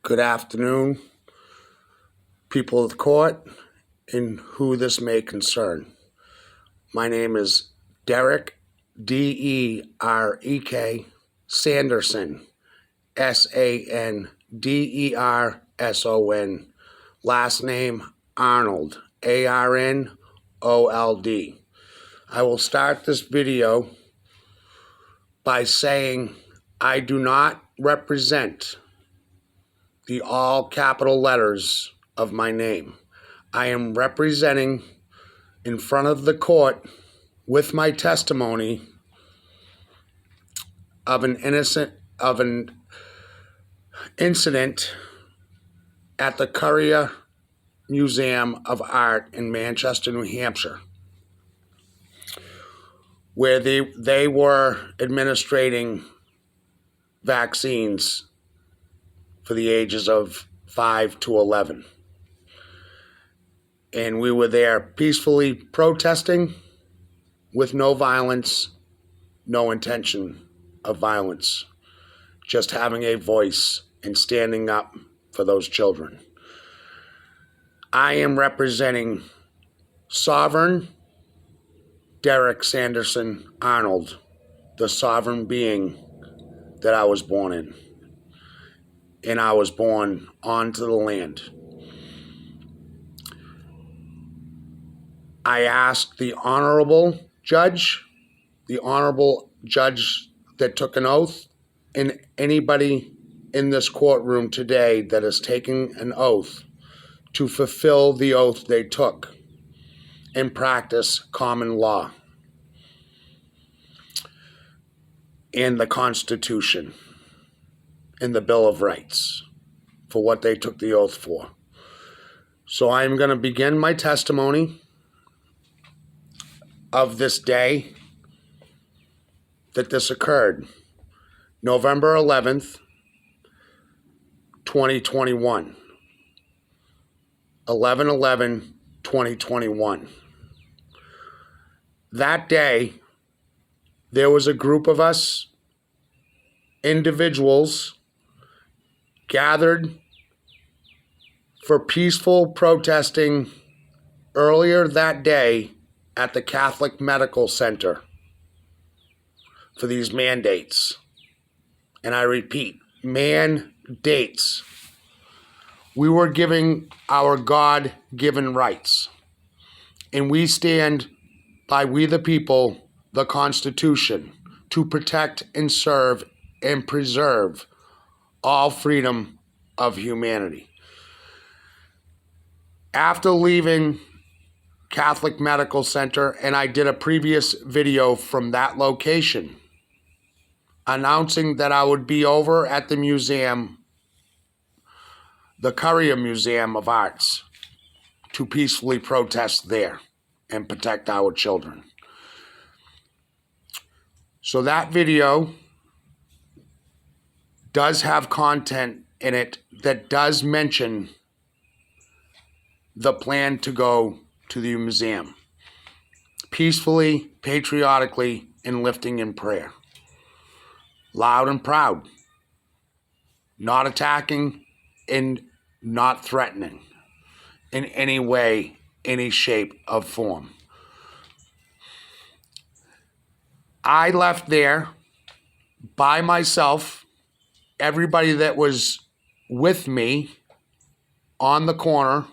Good afternoon, people of the court, and who this may concern. My name is Derek, D-E-R-E-K, Sanderson, S-A-N-D-E-R-S-O-N, last name Arnold, A-R-N-O-L-D. I will start this video by saying I do not represent the all capital letters of my name. I am representing in front of the court with my testimony of an incident at the Currier Museum of Art in Manchester, New Hampshire, where they were administering vaccines for the ages of 5 to 11. And we were there peacefully protesting with no violence, no intention of violence, just having a voice and standing up for those children. I am representing Sovereign Derek Sanderson Arnold, the sovereign being that I was born in. And I was born onto the land. I asked the honorable judge that took an oath, and anybody in this courtroom today that is taking an oath to fulfill the oath they took and practice common law and the Constitution in the Bill of Rights for what they took the oath for. So I'm going to begin my testimony of this day that this occurred, November 11th, 2021, 11/11/2021. That day, there was a group of us, individuals, gathered for peaceful protesting earlier that day at the Catholic Medical Center for these mandates. And I repeat, mandates. We were giving our God-given rights. And we stand by we the people, the Constitution, to protect and serve and preserve all freedom of humanity. After leaving Catholic Medical Center, and I did a previous video from that location, announcing that I would be over at the museum, the Currier Museum of Arts, to peacefully protest there and protect our children. So that video does have content in it that does mention the plan to go to the museum peacefully, patriotically, and lifting in prayer. Loud and proud. Not attacking and not threatening in any way, any shape of form. I left there by myself. Everybody that was with me on the corner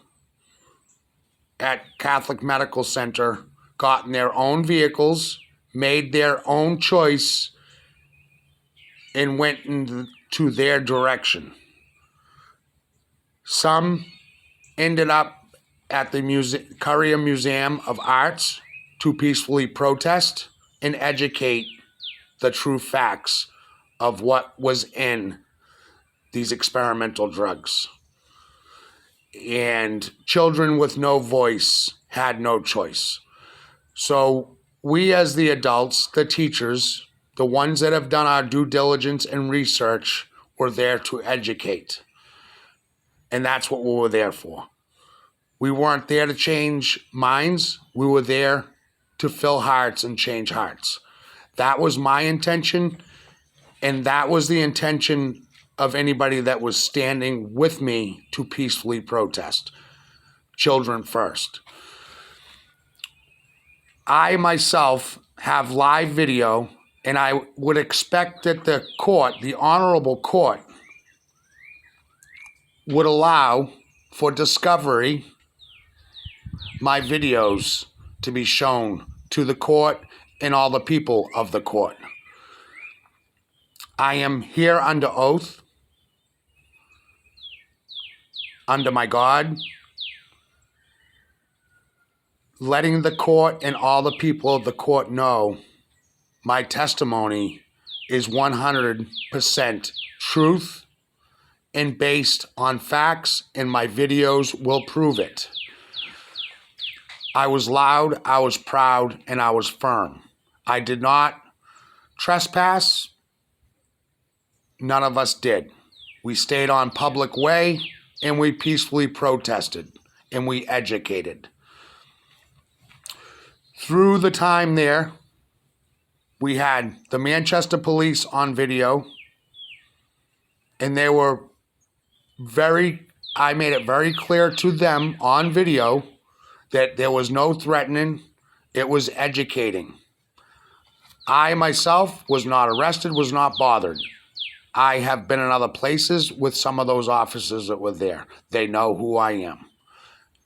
at Catholic Medical Center got in their own vehicles, made their own choice, and went into their direction. Some ended up at the Currier Museum of Arts to peacefully protest and educate the true facts of what was in these experimental drugs. And children with no voice had no choice. So we as the adults, the teachers, the ones that have done our due diligence and research, were there to educate. And that's what we were there for. We weren't there to change minds. We were there to fill hearts and change hearts. That was my intention, and that was the intention of anybody that was standing with me to peacefully protest. Children first. I myself have live video, and I would expect that the court, the honorable court, would allow for discovery my videos to be shown to the court and all the people of the court. I am here under oath, under my God, letting the court and all the people of the court know my testimony is 100% truth and based on facts, and my videos will prove it. I was loud, I was proud, and I was firm. I did not trespass. None of us did. We stayed on public way, and we peacefully protested, and we educated. Through the time there, we had the Manchester police on video, and they were I made it very clear to them on video that there was no threatening, it was educating. I myself was not arrested, was not bothered. I have been in other places with some of those officers that were there. They know who I am.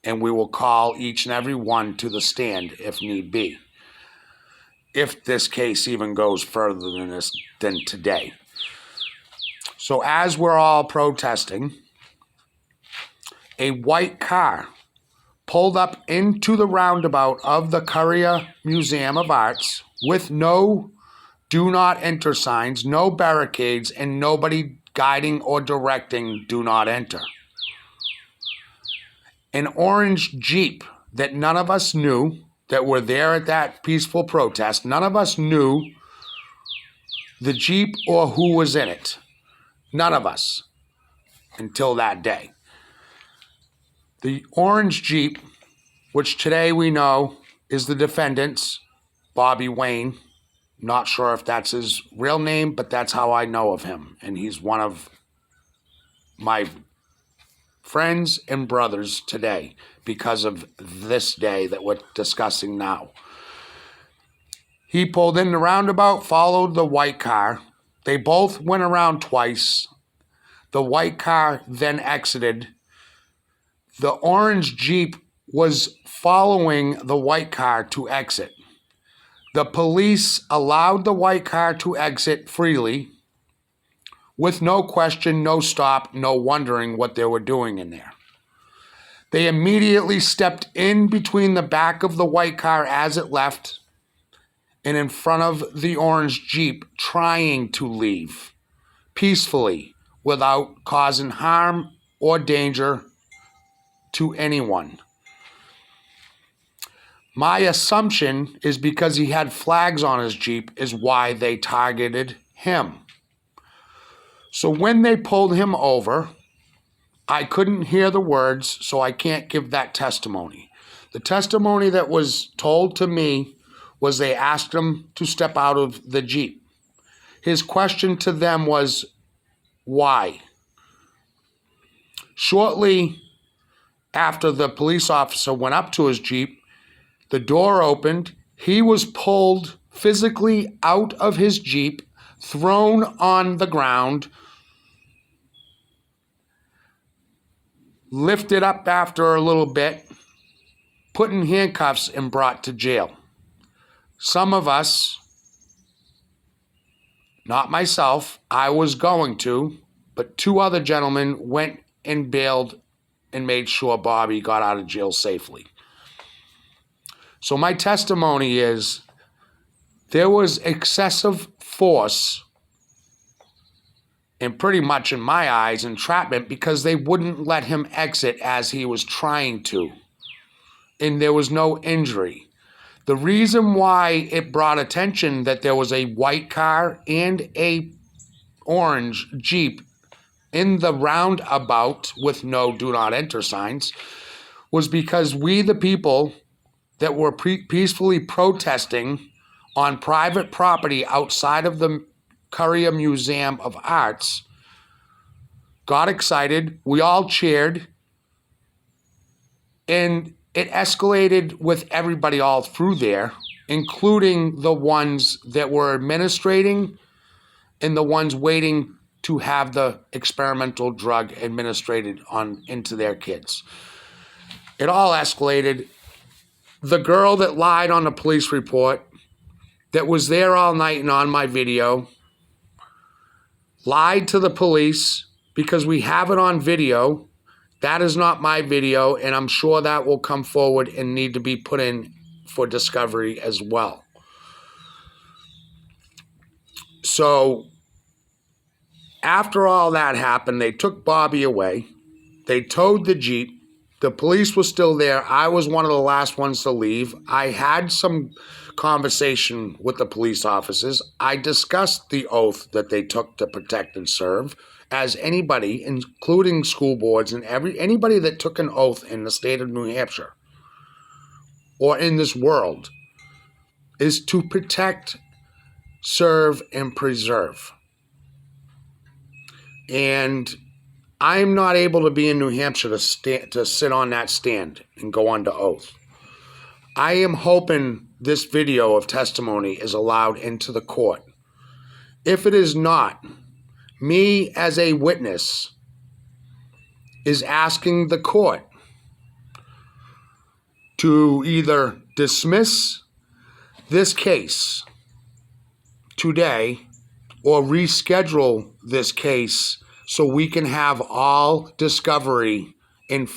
And we will call each and every one to the stand if need be. If this case even goes further than today. So as we're all protesting, a white car pulled up into the roundabout of the Currier Museum of Arts with no do not enter signs, no barricades, and nobody guiding or directing do not enter. An orange Jeep that none of us knew that were there at that peaceful protest, none of us knew the Jeep or who was in it. None of us until that day. The orange Jeep, which today we know is the defendant's, Bobby Wayne. Not sure if that's his real name, but that's how I know of him. And he's one of my friends and brothers today because of this day that we're discussing now. He pulled in the roundabout, followed the white car. They both went around twice. The white car then exited. The orange Jeep was following the white car to exit. The police allowed the white car to exit freely with no question, no stop, no wondering what they were doing in there. They immediately stepped in between the back of the white car as it left and in front of the orange Jeep, trying to leave peacefully without causing harm or danger to anyone. My assumption is because he had flags on his Jeep is why they targeted him. So when they pulled him over, I couldn't hear the words, so I can't give that testimony. The testimony that was told to me was they asked him to step out of the Jeep. His question to them was, why? Shortly after the police officer went up to his Jeep, the door opened. He was pulled physically out of his Jeep, thrown on the ground, lifted up after a little bit, put in handcuffs, and brought to jail. Some of us, not myself, I was going to, but two other gentlemen went and bailed and made sure Bobby got out of jail safely. So my testimony is there was excessive force and pretty much in my eyes entrapment because they wouldn't let him exit as he was trying to. And there was no injury. The reason why it brought attention that there was a white car and a orange Jeep in the roundabout with no do not enter signs was because we, the people that were peacefully protesting on private property outside of the Currier Museum of Arts, got excited. We all cheered. And it escalated with everybody all through there, including the ones that were administrating and the ones waiting to have the experimental drug administered on into their kids. It all escalated. The girl that lied on the police report, that was there all night and on my video, lied to the police because we have it on video. That is not my video, and I'm sure that will come forward and need to be put in for discovery as well. So after all that happened, they took Bobby away. They towed the Jeep. The police was still there. I was one of the last ones to leave. I had some conversation with the police officers. I discussed the oath that they took to protect and serve, as anybody, including school boards and anybody that took an oath in the state of New Hampshire or in this world, is to protect, serve, and preserve. And I'm not able to be in New Hampshire to sit on that stand and go under oath. I am hoping this video of testimony is allowed into the court. If it is not, me as a witness is asking the court to either dismiss this case today or reschedule this case so we can have all discovery in